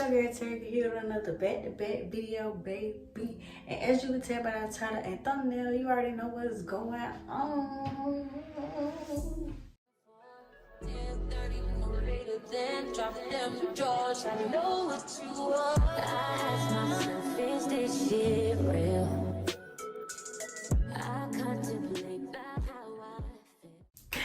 your girl Teryka here with another back-to-back video, baby. And as you can tell by the title and thumbnail, you already know what's going on. Then drop them drawers. I know what you want. I ask myself, is this shit real? I contemplate about how I feel.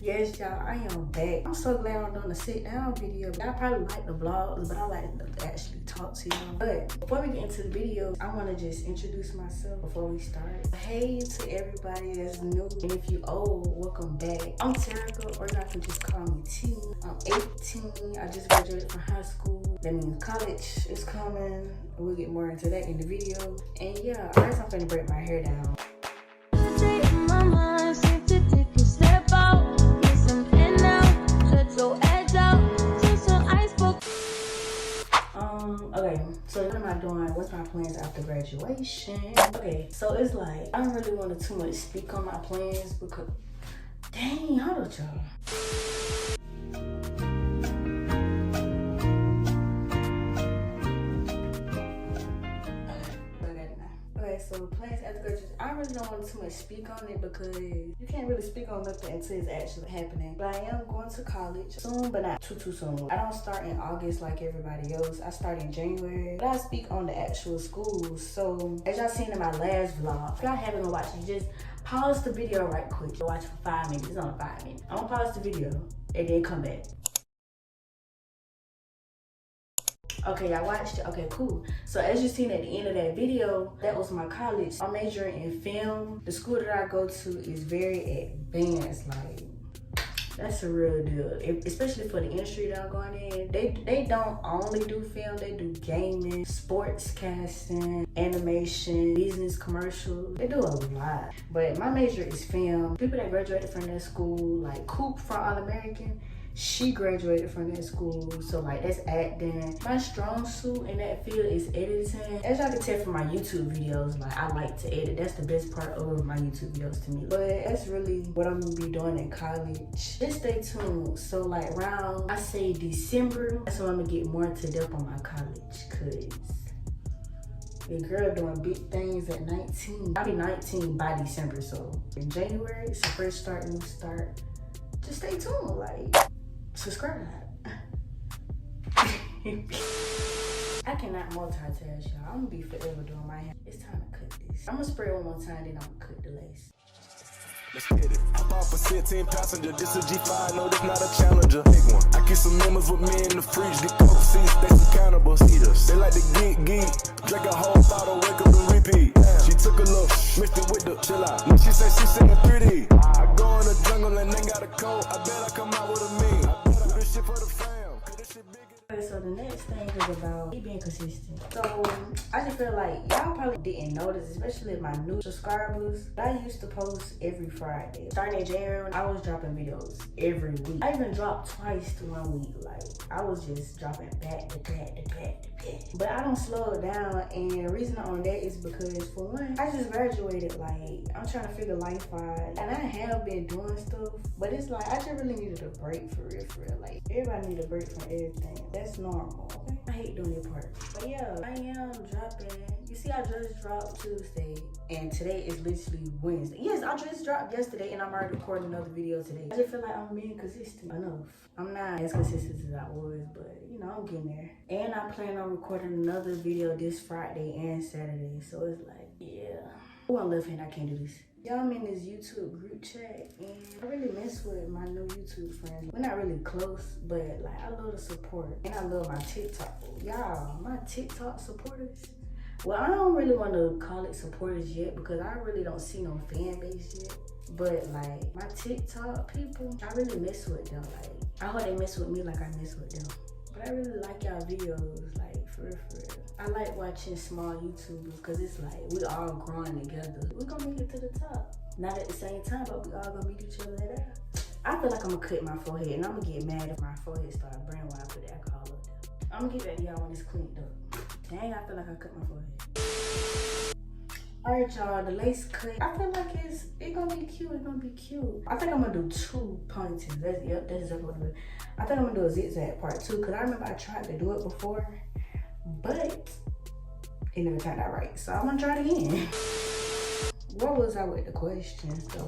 Yes, y'all, I am back. I'm so glad I'm doing a sit-down video. Y'all probably like the vlogs, but I like to actually talk to y'all. But before we get into the video, I want to just introduce myself before we start. Hey to everybody that's new, and if you old, welcome back. I'm Teryka, or y'all can just call me T. I'm 18. I just graduated from high school. That means college is coming. We'll get more into that in the video. And yeah, first I'm finna break my hair down. Okay, so what am I doing? What's my plans after graduation? Okay, so it's like, I don't really want to too much speak on my plans because, dang, hold on, y'all. Okay, so plans after graduation, I really don't want to too much speak on it because you can't really speak on nothing until it's actually happening. But I am going to college soon, but not too soon. I don't start in August like everybody else. I start in January, but I speak on the actual schools. So as y'all seen in my last vlog, if y'all haven't watched it, just pause the video right quick. Watch for 5 minutes. It's only 5 minutes. I'm gonna pause the video and then come back. Okay, y'all watched it? Okay, cool. So as you seen at the end of that video, that was my college. I'm majoring in film. The school that I go to is very advanced. Like, that's a real deal. Especially for the industry that I'm going in. They don't only do film, they do gaming, sports casting, animation, business, commercial. They do a lot. But my major is film. People that graduated from that school, like Coop from All American, she graduated from that school, so like that's acting. My strong suit in that field is editing. As y'all can tell from my YouTube videos, like I like to edit. That's the best part of my YouTube videos to me. But that's really what I'm gonna be doing in college. Just stay tuned. So like around, I say December, that's when I'm gonna get more into depth on my college, cause the girl doing big things at 19. I'll be 19 by December, so in January, it's a fresh start, new start. Just stay tuned, like, subscribe. I cannot multitask, y'all. I'm gonna be forever doing my hair. It's time to cut this. I'm gonna spray one more time, then I'm gonna cut the lace. Let's get it. Hop off a 16 passenger. This a G5, no, this not a challenger. Big one. I keep some members with me in the fridge. Get coke seats, they some cannibals. Eaters. They like to geek. Drink a whole bottle, wake up and repeat. She took a look, mixed it with the chill out. When she said she singing pretty. I go in the jungle and ain't got a coat. I bet I come out with a mean. Do this shit for the fam. This shit big. Okay, so the next thing is about me being consistent. So I just feel like y'all probably didn't notice, especially my new subscribers. I used to post every Friday. Starting in January, I was dropping videos every week. I even dropped twice to 1 week. Like I was just dropping back to back to back to back. But I don't slow it down, and the reason on that is because for one, I just graduated. Like I'm trying to figure life out, and I have been doing stuff, but it's like I just really needed a break for real. Like everybody need a break from everything. That's normal, okay? I hate doing your part. But yeah, I am dropping. You see, I just dropped Tuesday, and today is literally Wednesday. Yes, I just dropped yesterday, and I'm already recording another video today. I just feel like I'm being consistent enough. I'm not as consistent as I was, but you know, I'm getting there. And I plan on recording another video this Friday and Saturday, so it's like, yeah. Oh, I'm left hand, I can't do this. Y'all, I'm in this YouTube group chat, and I really miss with my new YouTube friends. We're not really close, but like I love the support, and I love my TikTok. Y'all, my TikTok supporters. Well, I don't really want to call it supporters yet because I really don't see no fan base yet. But like my TikTok people, I really mess with them. Like I hope they mess with me like I mess with them. But I really like y'all videos, like for real. I like watching small YouTubers because it's like we all growing together. We're gonna make it to the top. Not at the same time, but we all gonna meet each other there. I feel like I'm gonna cut my forehead, and I'm gonna get mad if my forehead start burning when I put the alcohol up there. I'm gonna get back to y'all when it's cleaned up. Dang, I feel like I cut my forehead. Alright, y'all, the lace cut. I feel like it's gonna be cute. It's gonna be cute. I think I'm gonna do 2 ponytails. That's exactly what I'm gonna do. I think I'm gonna do a zigzag part 2 because I remember I tried to do it before but it never turned out right. So I'm gonna try it again. Where was I with the questions though?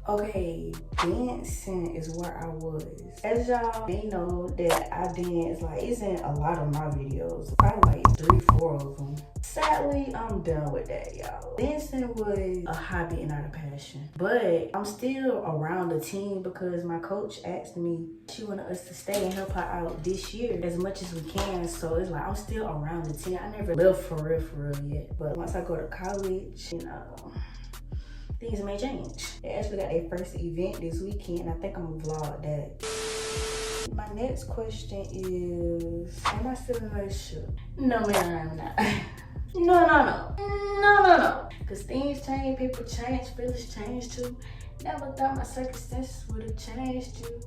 Okay, dancing is where I was. As y'all may know that I dance, like, it's in a lot of my videos. Probably like 3, 4 of them. Sadly, I'm done with that, y'all. Dancing was a hobby and not a passion. But I'm still around the team because my coach asked me, she wanted us to stay and help her out this year as much as we can. So it's like, I'm still around the team. I never lived for real yet. But once I go to college, you know, things may change. They actually got their first event this weekend. I think I'm gonna vlog that. My next question is, am I still in a relationship? No, ma'am, I'm not. No. Because things change, people change, feelings change too. Never thought my circumstances would have changed you.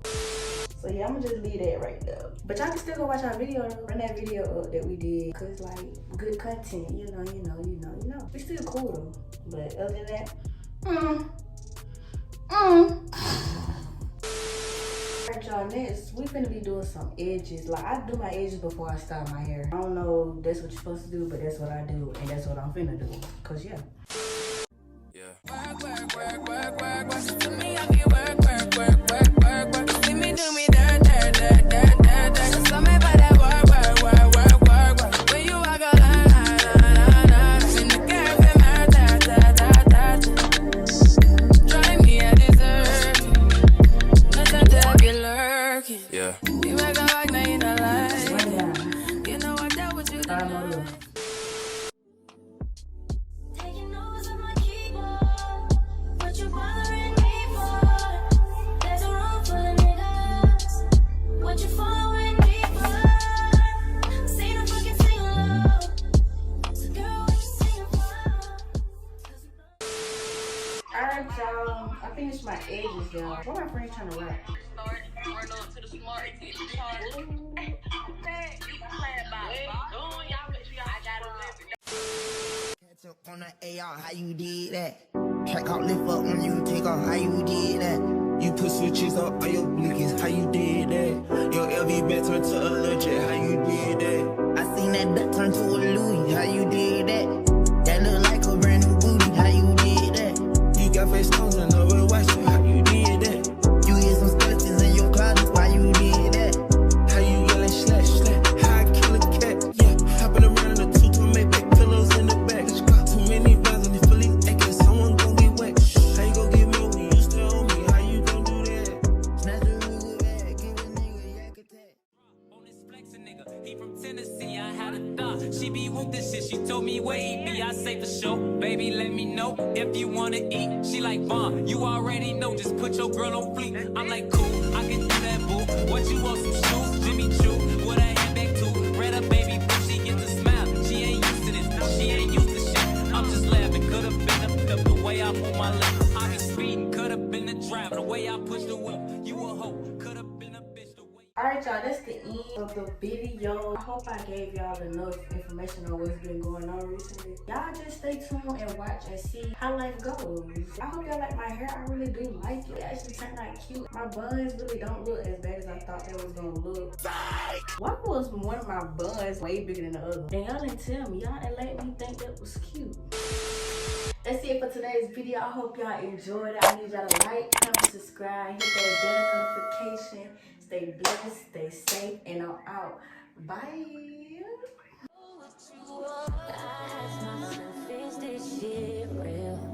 So yeah, I'm gonna just leave that right there. But y'all can still go watch our video, run that video up that we did. Cause like, good content, you know. We still cool though. But other than that, Alright y'all, next we finna be doing some edges. Like, I do my edges before I style my hair. I don't know if that's what you're supposed to do, but that's what I do, and that's what I'm finna do. Cause yeah. Y'all, I finished my edges, y'all. What my friends trying to rap? Catch up on the AR, how you did that? Track out, lift up when you take off, how you did that? You put switches up on your blinkies, how you did that? Your LV back turned to a legit, how you did that? I seen that duck turn to a Louis, how you did that? That look like a brand new booty, how you did that? You got face stones and over watch you, how you did that? You hit some skeletons in your closet, why you did that? How you yelling slash, how I kill a cat, yeah. Hopping around in a two to make back pillows in the back. Too many rounds and the Phillies aching, someone gon' get wet. How you gon' give me when you still on me, how you gon' do that? Snatch the Ruger bag, give a nigga yak attack. On this flexin' nigga, he from Tennessee, I had a thought. She be with this shit, she told me where he be, I say for sure. Baby, let me know if you wanna eat. She like, Vaughn, you already know, just put your girl on fleek. I'm like, cool, I can do that, boo. What you want, some shoes? Jimmy Choo, with a handbag too. Red up, baby, but she get the smile. She ain't used to this, she ain't used to shit. I'm just laughing, could've been the way I move my lips. I be speeding, could've been the driver, the way I push the whip. You a hoe, could've been a bitch the way. Alright y'all, that's the end of the video. I hope I gave y'all enough information on what's been going on recently. Y'all just stay tuned and watch and see how life goes. I hope y'all like my hair. I really do like it. It actually turned out cute. My buns really don't look as bad as I thought they was gonna look. Why was one of my buns way bigger than the other? And y'all didn't tell me. Y'all didn't let me think that was cute. That's it for today's video. I hope y'all enjoyed it. I need y'all to like, comment, subscribe, hit that bell notification. Stay blessed, stay safe, and I'm out. Bye. I ask myself, is this shit real?